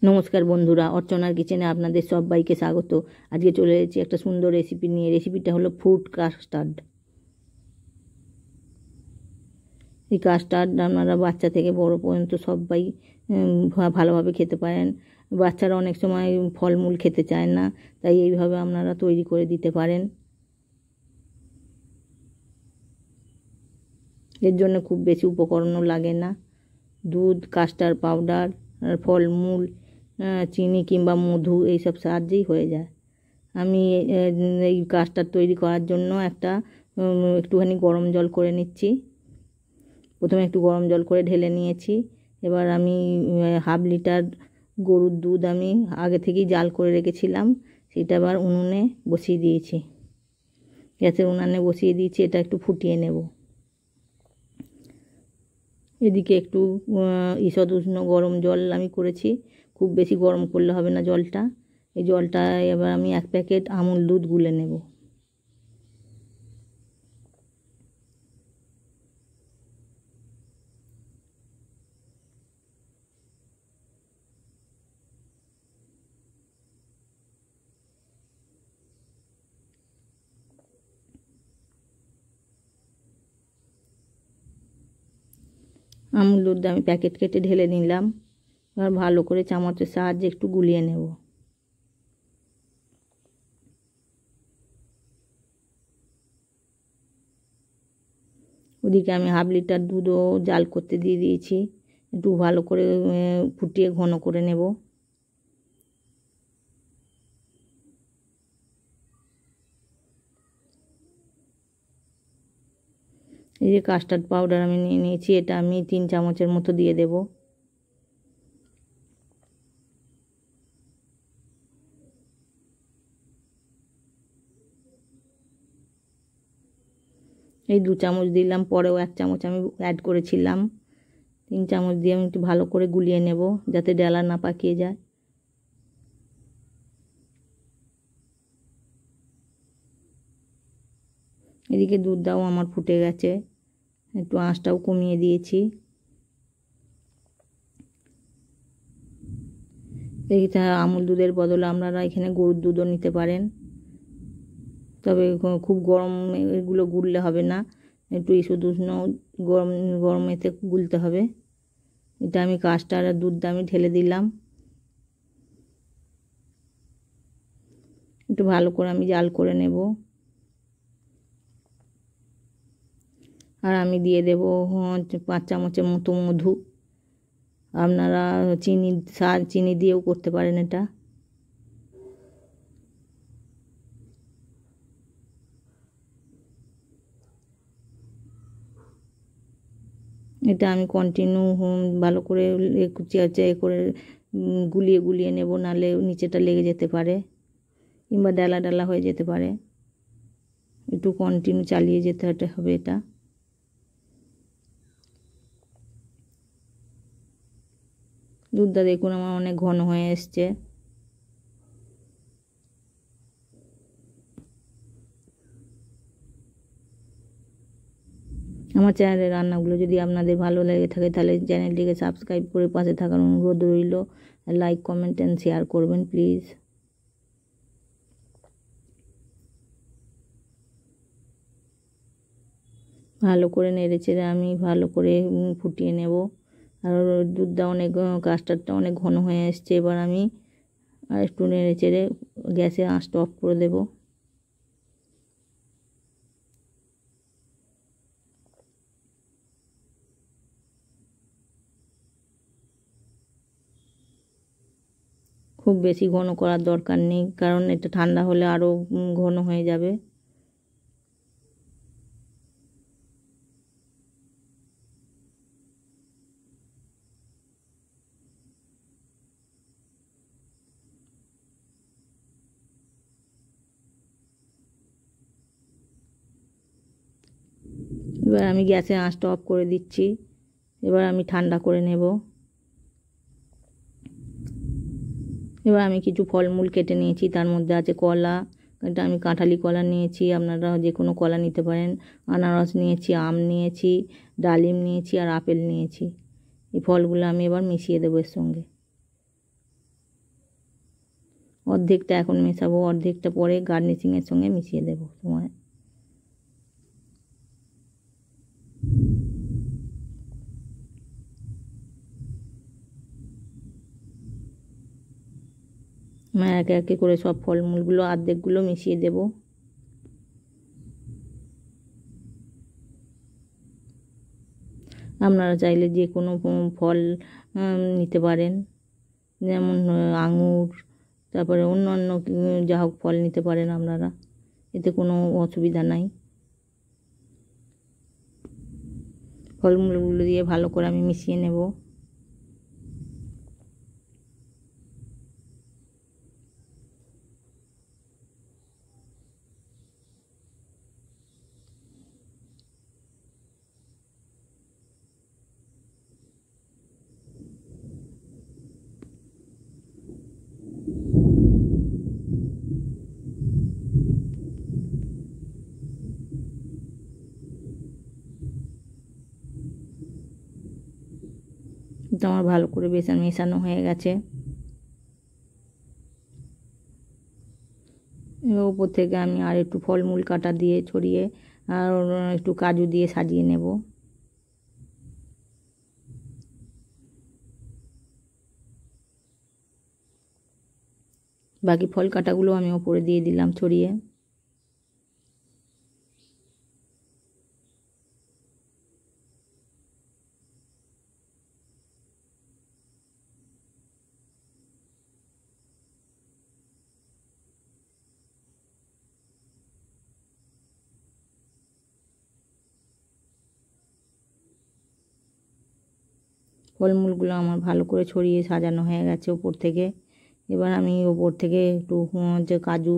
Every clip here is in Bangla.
নমস্কার বন্ধুরা, অর্চনার কিচেনে আপনাদের সবাইকে স্বাগত। আজকে চলে এসেছি একটা সুন্দর রেসিপি নিয়ে। রেসিপিটা হলো ফ্রুট কাস্টার্ড। এই কাস্টার্ড আপনারা বাচ্চা থেকে বড় পর্যন্ত সবাই ভালোভাবে খেতে পারেন। বাচ্চারা অনেক সময় ফলমূল খেতে চায় না, তাই এইভাবে আপনারা তৈরি করে দিতে পারেন। এর জন্য খুব বেশি উপকরণও লাগে না। দুধ, কাস্টার্ড পাউডার, ফলমূল, চিনি কিংবা মধু এইসব সাহায্যেই হয়ে যায়। আমি এই কাস্টার্ড তৈরি করার জন্য একটুখানি গরম জল করে নিচ্ছি। প্রথমে একটু গরম জল করে ঢেলে নিয়েছি। এবার আমি হাফ লিটার গরুর দুধ আমি আগে থেকেই জাল করে রেখেছিলাম, সেটা আবার উনুনে বসিয়ে দিয়েছি। গ্যাসের উনুনে বসিয়ে দিয়েছি, এটা একটু ফুটিয়ে নেব। এদিকে একটু ঈষৎ উষ্ণ গরম জল আমি করেছি, খুব বেশি গরম করলে হবে না জলটা। এই জলটা এবার আমি 1 প্যাকেট আমুল দুধ গুলে নেব। আমুল দুধ আমি প্যাকেট কেটে ঢেলে নিলাম। এবার ভালো করে চামচের সাহায্যে একটু গুলিয়ে নেব। ওদিকে আমি হাফ লিটার দুধও জাল করতে দিয়ে দিয়েছি। একটু ভালো করে ফুটিয়ে ঘন করে নেব। এই যে কাস্টার্ড পাউডার আমি নিয়ে নিয়েছি, এটা আমি 3 চামচের মতো দিয়ে দেব। এই 2 চামচ দিলাম, পরেও 1 চামচ আমি অ্যাড করেছিলাম। 3 চামচ দিয়ে আমি একটু ভালো করে গুলিয়ে নেব, যাতে ডালা না পাকিয়ে যায়। এদিকে দুধটাও আমার ফুটে গেছে, একটু আঁচটাও কমিয়ে দিয়েছি। এইটা আমুল দুধের বদলে আপনারা এখানে গরুর দুধও নিতে পারেন, তবে খুব গরম এগুলো গুললে হবে না, একটু ঈষৎ উষ্ণ গরমেতে গুলতে হবে। এটা আমি কাস্টার্ড আর দুধটা আমি ঢেলে দিলাম। একটু ভালো করে আমি জাল করে নেব। আর আমি দিয়ে দেব 5 চামচের মতো মধু। আপনারা চিনি দিয়েও করতে পারেন এটা। এটা আমি কন্টিনিউ ভালো করে করে গুলিয়ে গুলিয়ে নেব, নাহলে নিচেটা লেগে যেতে পারে কিংবা ডালা ডালা হয়ে যেতে পারে। একটু কন্টিনিউ চালিয়ে যেতে হবে এটা। দুধটা দেখুন আমার অনেক ঘন হয়ে এসছে। আমার চ্যানেলের রান্নাগুলো যদি আপনাদের ভালো লেগে থাকে, তাহলে চ্যানেলটিকে সাবস্ক্রাইব করে পাশে থাকার অনুরোধ রইল। লাইক, কমেন্ট অ্যান্ড শেয়ার করবেন প্লিজ। ভালো করে নেড়ে চেড়ে আমি ভালো করে ফুটিয়ে নেব। আর দুধটা কাস্টার্ডটা অনেক ঘন হয়ে এসছে। এবার আমি আর একটু নেড়ে চেড়ে গ্যাসের আঁচটা অফ করে দেব। খুব বেশি ঘন করার দরকার নেই, কারণ এটা ঠান্ডা হলে আরও ঘন হয়ে যাবে। এবার আমি গ্যাসের আঁচটা অফ করে দিচ্ছি। এবার আমি ঠান্ডা করে নেব। এবার আমি কিছু ফলমূল কেটে নিয়েছি, তার মধ্যে আছে কলা। এটা আমি কাঁঠালি কলা নিয়েছি, আপনারা যে কোনো কলা নিতে পারেন। আনারস নিয়েছি, আম নিয়েছি, ডালিম নিয়েছি আর আপেল নিয়েছি। এই ফলগুলো আমি এবার মিশিয়ে দেবো এর সঙ্গে। অর্ধেকটা এখন মেশাবো, অর্ধেকটা পরে গার্নিশিংয়ের সঙ্গে মিশিয়ে দেবো সময়। একে একে করে সব ফলমূলগুলো অর্ধেকগুলো মিশিয়ে দেব। আপনারা চাইলে যে কোনো ফল নিতে পারেন, যেমন আঙুর, তারপরে অন্য যা হোক ফল নিতে পারেন আপনারা, এতে কোনো অসুবিধা নাই। ফলমূলগুলো দিয়ে ভালো করে আমি মিশিয়ে নেব। তো আমার ভালো করে মেশানো হয়ে গেছে। এবার উপর থেকে আমি আর একটু ফলমূল কাটা দিয়ে ছড়িয়ে আর একটু কাজু দিয়ে সাজিয়ে নেব। বাকি ফল কাটাগুলো আমি ওপরে দিয়ে দিলাম ছড়িয়ে। ফলমূলগুলো আমার ভালো করে ছড়িয়ে সাজানো হয়ে গেছে ওপর থেকে। এবার আমি ওপর থেকে একটু যে কাজু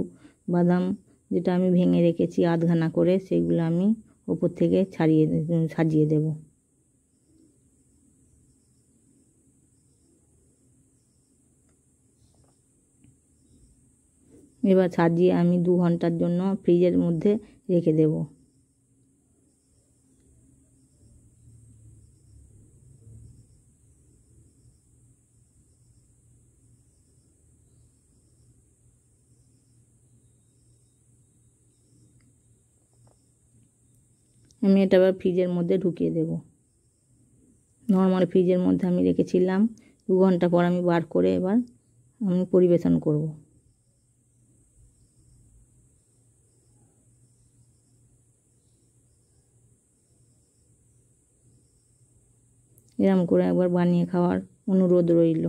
বাদাম যেটা আমি ভেঙে রেখেছি আধখানা করে, সেগুলো আমি ওপর থেকে সাজিয়ে দেব। এবার সাজিয়ে আমি 2 ঘন্টার জন্য ফ্রিজের মধ্যে রেখে দেব। আমি এটা এবার ফ্রিজের মধ্যে ঢুকিয়ে দেব। নর্মাল ফ্রিজের মধ্যে আমি রেখেছিলাম, 2 ঘন্টা পর আমি বার করে এবার আমি পরিবেশন করব। এরকম করে একবার বানিয়ে খাওয়ার অনুরোধ রইল।